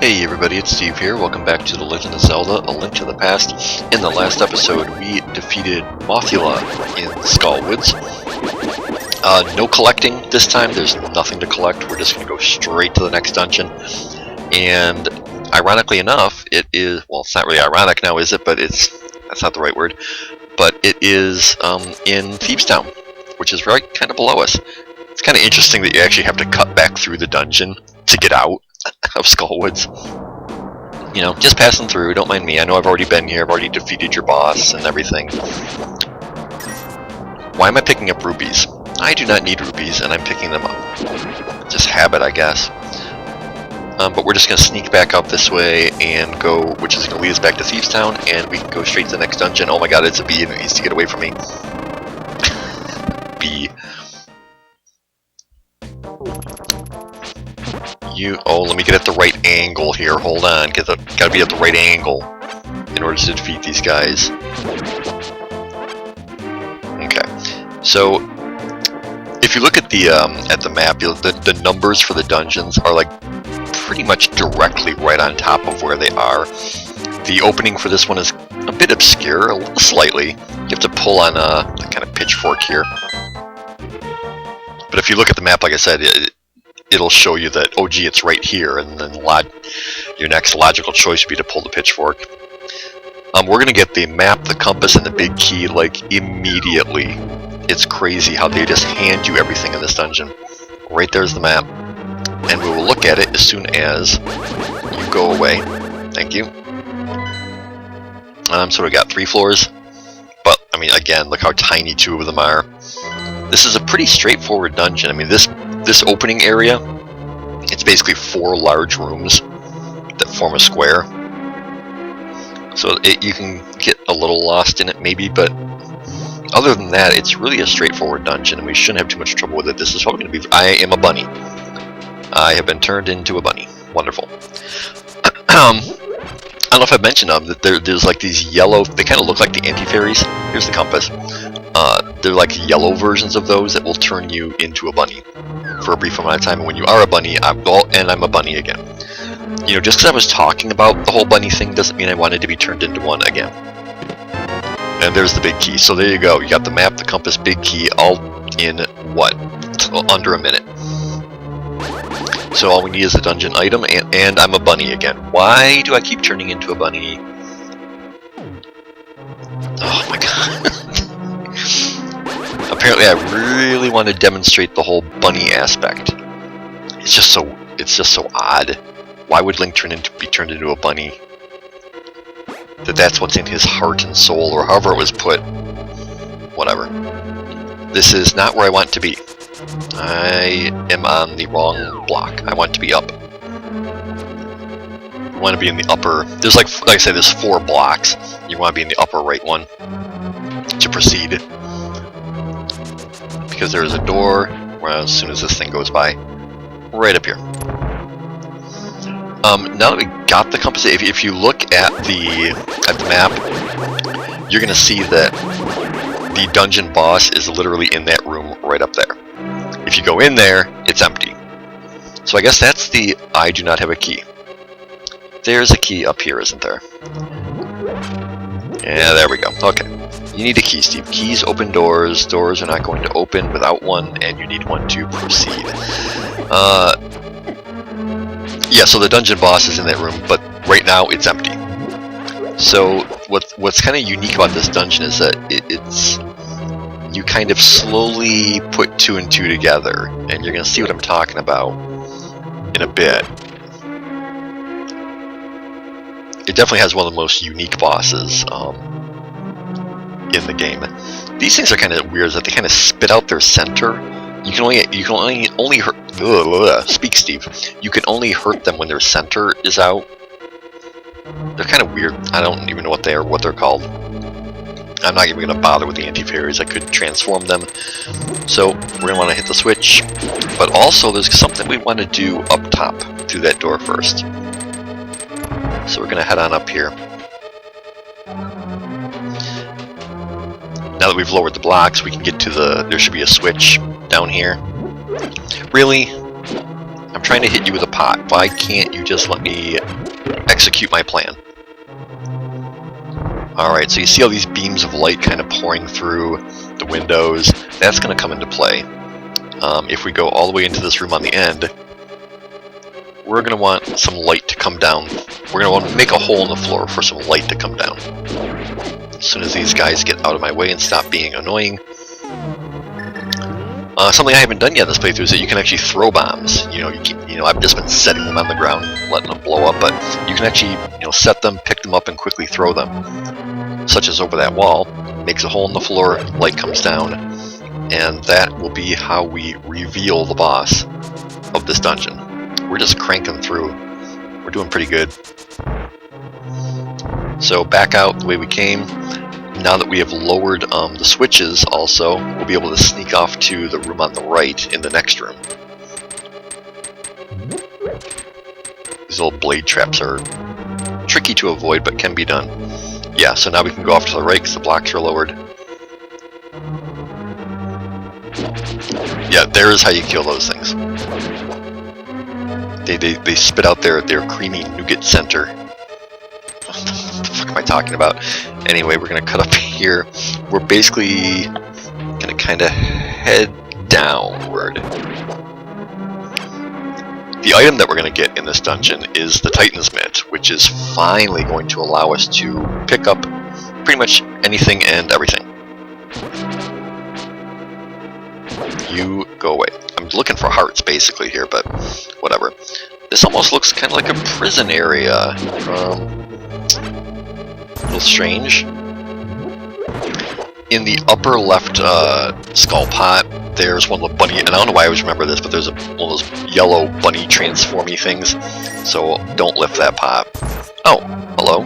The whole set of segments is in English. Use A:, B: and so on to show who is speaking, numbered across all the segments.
A: Hey everybody, it's Steve here. Welcome back to The Legend of Zelda: A Link to the Past. In the last episode, we defeated Mothula in Skullwoods. No collecting this time. There's nothing to collect. We're just going to go straight to the next dungeon. And ironically enough, it is, well, it's not really ironic now, is it? But that's not the right word. But it is in Thieves Town, which is right kind of below us. It's kind of interesting that you actually have to cut back through the dungeon to get out of Skullwoods. You know, just passing through, don't mind me. I know I've already been here, I've already defeated your boss and everything. Why am I picking up rupees? I do not need rupees, and I'm picking them up. Just habit, I guess. But we're just going to sneak back out this way and go, which is going to lead us back to Thieves Town, and we can go straight to the next dungeon. Oh my god, it's a bee, and it needs to get away from me. Bee. Oh, let me get at the right angle here. Hold on, gotta be at the right angle in order to defeat these guys. Okay, so if you look at the map, the numbers for the dungeons are like pretty much directly right on top of where they are. The opening for this one is a bit obscure, slightly. You have to pull on a kind of pitchfork here. But if you look at the map, like I said, it'll show you that, oh gee, it's right here, and then your next logical choice would be to pull the pitchfork. We're going to get the map, the compass, and the big key, like, immediately. It's crazy how they just hand you everything in this dungeon. Right there's the map. And we will look at it as soon as you go away. Thank you. So we got 3 floors. But, I mean, again, look how tiny 2 of them are. This is a pretty straightforward dungeon. I mean, this opening area, it's basically 4 large rooms that form a square. So you can get a little lost in it maybe, but other than that, it's really a straightforward dungeon, and we shouldn't have too much trouble with it. This is probably going to be... I am a bunny. I have been turned into a bunny. Wonderful. I don't know if I've mentioned that there's like these yellow... They kind of look like the anti-fairies. Here's the compass. They're like yellow versions of those that will turn you into a bunny for a brief amount of time. And when you are a bunny, I'm a bunny again. You know, just because I was talking about the whole bunny thing doesn't mean I wanted to be turned into one again. And there's the big key. So there you go. You got the map, the compass, big key, all in what? Under a minute. So all we need is a dungeon item, and I'm a bunny again. Why do I keep turning into a bunny? Oh my god. Apparently I really want to demonstrate the whole bunny aspect. It's just so odd. Why would Link be turned into a bunny? That's what's in his heart and soul, or however it was put. Whatever. This is not where I want to be. I am on the wrong block. I want to be up. I want to be in the upper... There's like I said, there's 4 blocks. You want to be in the upper right one to proceed. Because there is a door where as soon as this thing goes by, right up here. Now that we got the compass, if you look at the map, you're going to see that the dungeon boss is literally in that room right up there. If you go in there, it's empty. So I guess that's the I do not have a key. There's a key up here, isn't there? Yeah, there we go. Okay. You need a key, Steve. Keys open doors. Doors are not going to open without one, and you need one to proceed. Yeah, so the dungeon boss is in that room, but right now it's empty. So what's kind of unique about this dungeon is that it's you kind of slowly put 2 and 2 together, and you're going to see what I'm talking about in a bit. It definitely has one of the most unique bosses in the game. These things are kind of weird, that they kind of spit out their center. You can only hurt. Speak, Steve. You can only hurt them when their center is out. They're kind of weird. I don't even know what they're called. I'm not even going to bother with the anti-fairies. I could transform them. So we're going to want to hit the switch. But also there's something we want to do up top through that door first. So we're going to head on up here. Now that we've lowered the blocks, we can get to there should be a switch down here. Really? I'm I'm trying to hit you with a pot. Why can't you just let me execute my plan? Alright, so you see all these beams of light kind of pouring through the windows. That's going to come into play. If we go all the way into this room on the end, we're going to want some light to come down. We're going to want to make a hole in the floor for some light to come down. As soon as these guys get out of my way and stop being annoying. Something I haven't done yet in this playthrough is that you can actually throw bombs. I've just been setting them on the ground, letting them blow up, but you can actually, set them, pick them up, and quickly throw them. Such as over that wall, makes a hole in the floor, light comes down, and that will be how we reveal the boss of this dungeon. We're just cranking through. We're doing pretty good. So back out the way we came. Now that we have lowered the switches also, we'll be able to sneak off to the room on the right in the next room. These little blade traps are tricky to avoid, but can be done. Yeah, so now we can go off to the right because the blocks are lowered. Yeah, there's how you kill those things. They spit out their creamy nougat center. What the fuck am I talking about? Anyway, we're going to cut up here. We're basically going to kind of head downward. The item that we're going to get in this dungeon is the Titan's Mitt, which is finally going to allow us to pick up pretty much anything and everything. You go away. I'm looking for hearts basically here, but whatever. This almost looks kind of like a prison area. A little strange. In the upper left skull pot, there's one of the bunny, and I don't know why I always remember this, but there's one of those yellow bunny transformy things, so don't lift that pot. Oh, hello.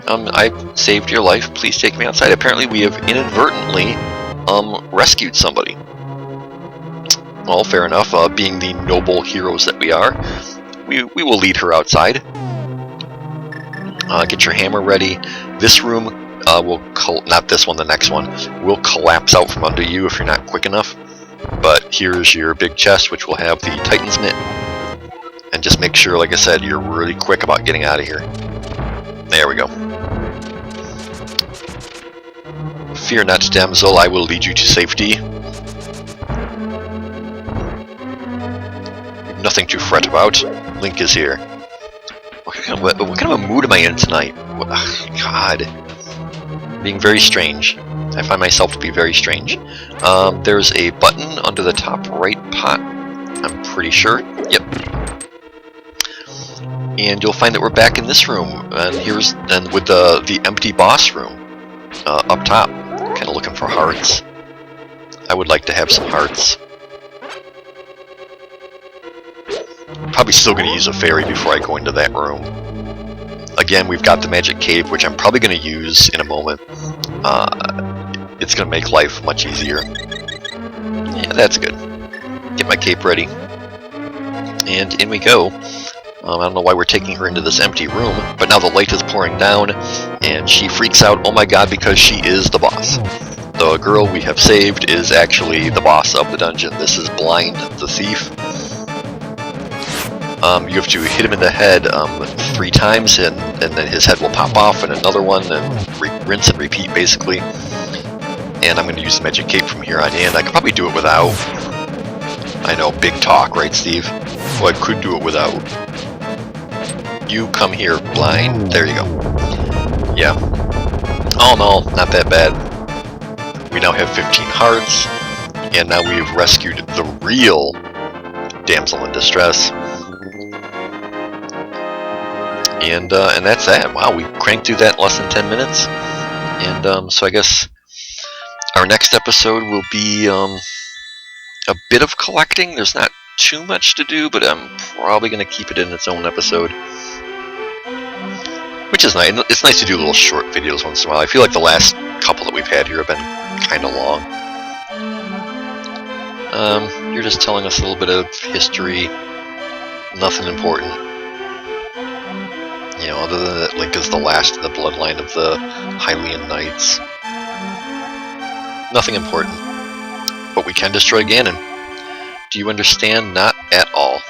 A: I've saved your life, please take me outside. Apparently we have inadvertently rescued somebody. Well, fair enough, being the noble heroes that we are, we will lead her outside. Get your hammer ready. This room will, not this one, the next one, will collapse out from under you if you're not quick enough. But here's your big chest, which will have the Titan's Mitt. And just make sure, like I said, you're really quick about getting out of here. There we go. Fear not, damsel, I will lead you to safety. Nothing to fret about. Link is here. What kind of a mood am I in tonight? God. Being very strange. I find myself to be very strange. There's a button under the top right pot. I'm pretty sure. Yep. And you'll find that we're back in this room. And with the empty boss room up top. Kind of looking for hearts. I would like to have some hearts. Probably still going to use a fairy before I go into that room. Again, we've got the magic cape, which I'm probably going to use in a moment. It's going to make life much easier. Yeah, that's good. Get my cape ready. And in we go. I don't know why we're taking her into this empty room, but now the light is pouring down, and she freaks out, oh my god, because she is the boss. The girl we have saved is actually the boss of the dungeon. This is Blind, the thief. You have to hit him in the head 3 times, and then his head will pop off, and another one, and rinse and repeat, basically. And I'm going to use the magic cape from here on in. I could probably do it without. I know, big talk, right, Steve? Well, I could do it without. You come here, Blind. There you go. Yeah. Oh no, not that bad. We now have 15 hearts, and now we've rescued the real damsel in distress. And that's that. Wow, we cranked through that in less than 10 minutes. And so I guess our next episode will be a bit of collecting. There's not too much to do, but I'm probably going to keep it in its own episode. Which is nice. It's nice to do little short videos once in a while. I feel like the last couple that we've had here have been kind of long. You're just telling us a little bit of history. Nothing important. You know, other than that Link is the last in the bloodline of the Hylian Knights. Nothing important. But we can destroy Ganon. Do you understand? Not at all.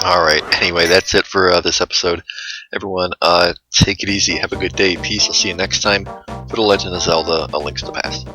A: Alright, anyway, that's it for this episode. Everyone, take it easy, have a good day, peace, I'll see you next time for The Legend of Zelda: A Link to the Past.